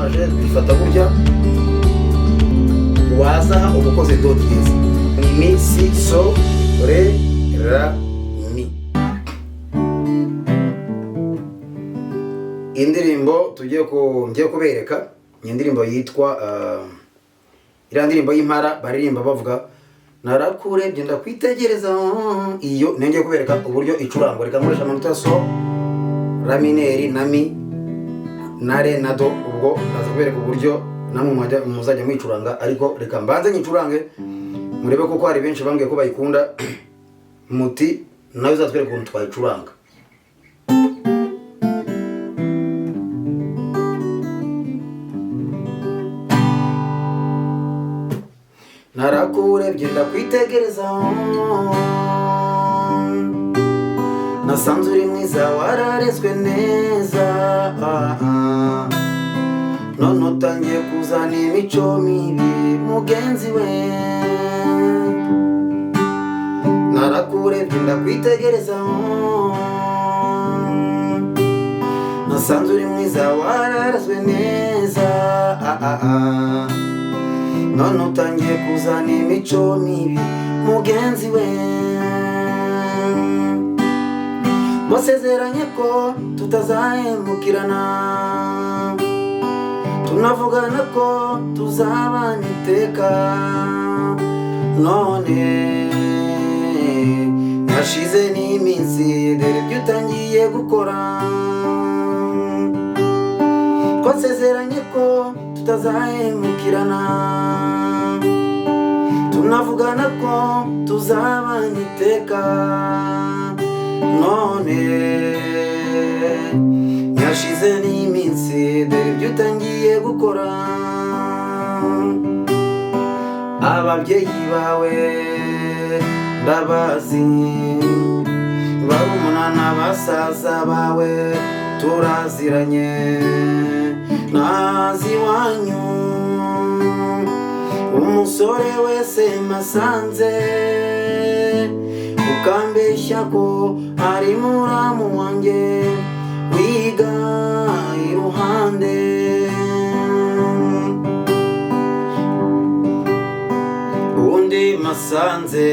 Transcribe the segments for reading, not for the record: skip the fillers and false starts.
majeur bifata gutya, waza ubukoze do dièse, mi si so re ra mi. Indirimbo ngiye kubereka ni indirimbo yitwa iriya ndirimbo y'impara baririmba bavuga narakurebye ndakwitegereza. Iyo ngiye kubereka uburyo icurangwa. Reka nkoresha amanota ya so, la mineri na mi na re na do. Ubwo ndaza kubereka uburyo namwe muzajya mwicuranga, ariko reka mbanze nyicurange murebe kuko hari benshi bambwiye ko bayikunda, muti nawe uzatwereka ukuntu twayicuranga. Narakurebye ndakwitegereza, nasanze uri mwiza wararezwe neza, none utangiye kuzana imico mibi mugenzi we. Narakurebye ndakwitegereza, nasanze uri mwiza wararezwe neza, none utangiye kuzana imico mibi mugenzi we. Wasezeranye ko tutazahemukirana, tunavugana ko tuzabana iteka, none nashize n'iminsi dore ibyo utangiye gukora. Twasezeranye ko tutazahemukirana, tunavugana ko tuzabana iteka, none nyashize n'iminsi dore ibyo utangiye gukora. Ababyeyi bawe ndabazi, barumuna n'abasaza bawe turaziranye, nazi iwanyu umusore wese masanze, ukambeshya ko ari muramu wanjye wiga iruhande. Undi masanze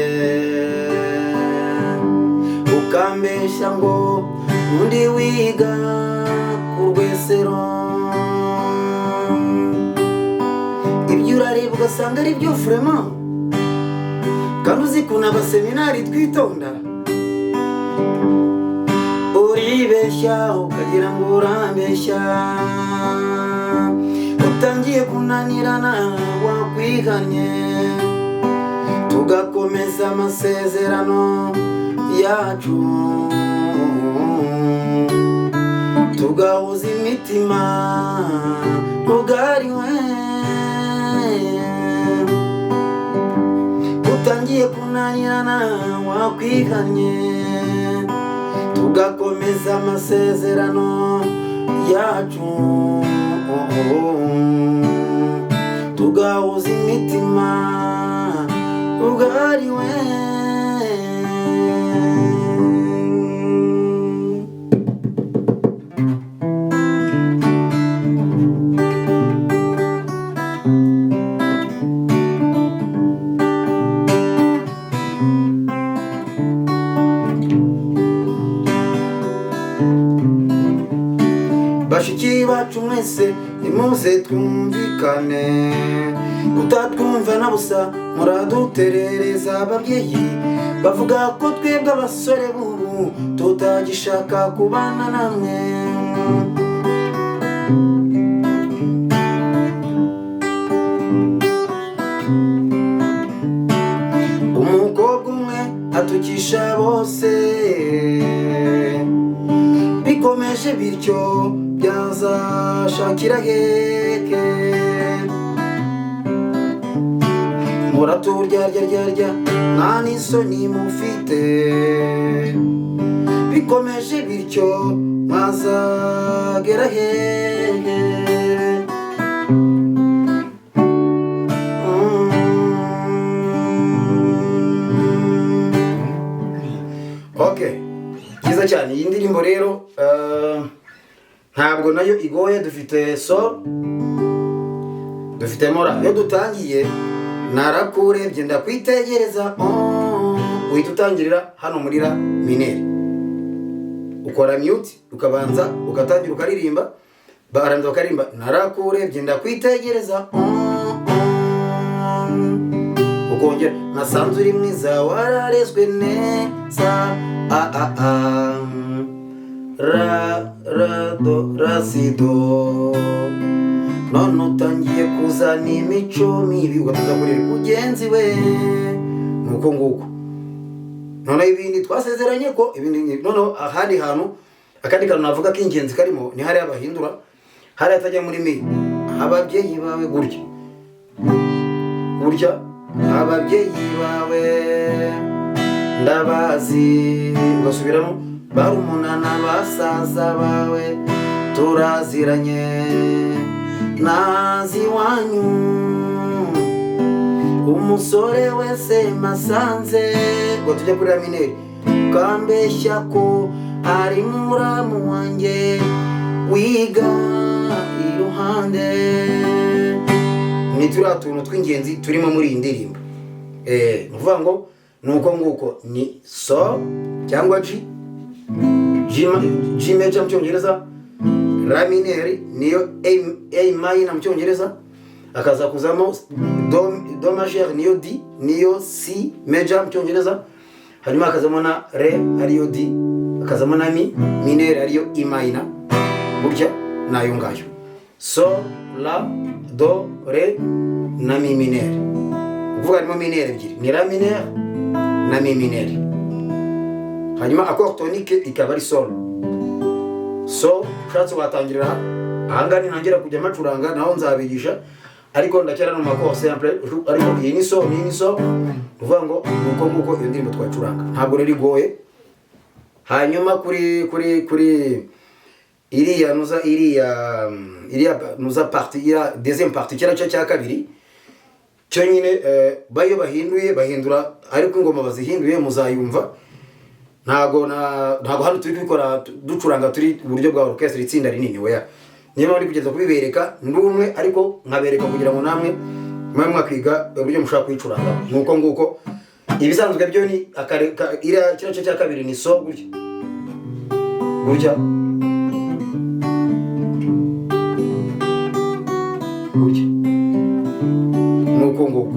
ukambeshya ngo undi wiga ku Rwesero, ibyo urareba ugasanga ari byo vraiment, kandi uzi kuna abaseminari twitonda. Uribeshya ukagira ngo urambeshya, utangiye kunanirana wakwiganye, tugakomeza amasezerano yacu, tugahuza imitima ugari we. Utangiye kunanirana wakwiganye, tugakomeza amasezerano yacu, tugahuza imitima ugari we. Bashiki bacu mwese nimuze twumvikane, utatwumva na busa muraduterereza. Ababyeyi bavuga ko twebwe abasore b'ubu tutagishaka kubana namwe. Umukobwa umwe atukisha bose, bikomeje bityo byazashakira heke. Muraturyarya nta n'isoni mufite, bikomeje bityo mwazagera hehe. Okay, byiza cyane. Iyi ndirimbo rero ntabwo nayo igoye, dufite so, dufitemo ra. Iyo dutangiye narakurebye ndakwitegereza uhita utangirira hano muri la mineri, ukora mute ukabanza ugatangira ukaririmba, baranza bakarimba narakurebye ndakwitegereza ukongera nasanze uri mwiza wararezwe neza ra do ra si do, none utangiye kuzana imico mibi ugatuza kuri mugenzi we. Nuko nguko none ibindi twasezeranye ko ibindi none ahandi hantu akandi kantu navuga k'ingenzi karimo ni hari abahindura, hari atajya muri mi ababyeyi bawe gutya ababyeyi bawe ndabazi, ugasubiramo barumunana basaza bawe turaziranye nazi wanyu, umusore wese masanze ngo tujya kuri mineri kambeshya ko ari muramu wanjye wiga iruhande. Ni turiya tuntu tw'ingenzi turimo muri iyi ndirimbo. Nuvuga ngo nuko nguko ni so cyangwa G major mu cyongereza, la mineri niyo A minor mu cyongereza, akaza kuzamo do majeur niyo D niyo C major mu cyongereza, hanyuma akazamo na re ariyo D, akazamo na mi mineri ariyo E minor, burya nayo ngayo so la do re na mi mineri. Uvuga harimo mineri ebyiri, ni la mineri na mi mineri. Hanyuma accord tonique ikaba ari sol. So ushatse watangirira ahangani ntangira kujya macuranga naho nzabigisha, ariko ndacyara no makoro simple, ariko iyi ni so uvuga ngo nuko nguko iyo ndirimbo twacuranga ntabwo rero igoye. Hanyuma kuri iriya nuza partie ya deuxième partie cyera cya kabiri cyo nyine bayo bahindura, ariko ingoma bazihinduye muzayumva. Ntago hano turi kubikora ducuranga turi uburyo bwa orchestre itsinda rinini weya, niba muri kugeza kubibereka ndumwe, ariko nkabereka kugira ngo namwe mwakwiga uburyo mushaka kwicuranga. Nuko nguko ibisanzwe byo ni ira kirace cya kabiri ni so gutya nuko nguko.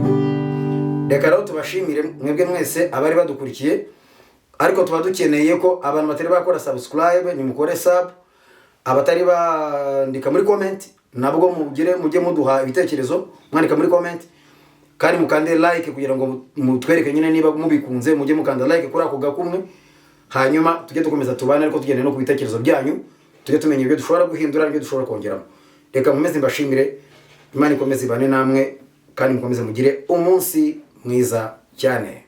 Reka rero tubashimire mwebwe mwese abari badukurikiye, ariko tuba dukeneye ko abantu batari bakora subscribe nimukore sub, abatari bandika muri comment nabwo mujye muduha ibitekerezo, mwandika muri comment kandi mukande like kugira ngo mutwereke nyine niba mubikunze, mujye mukanda like kuri ako gakumwe, hanyuma tujye dukomeza tubane, ariko tugende no ku bitekerezo byanyu, tujye tumenya ibyo dushobora guhindura n'ibyo dushobora kongeramo. Reka mumeze mbashimire, Imana ikomeze ibane namwe kandi mukomeze mugire umunsi mwiza cyane.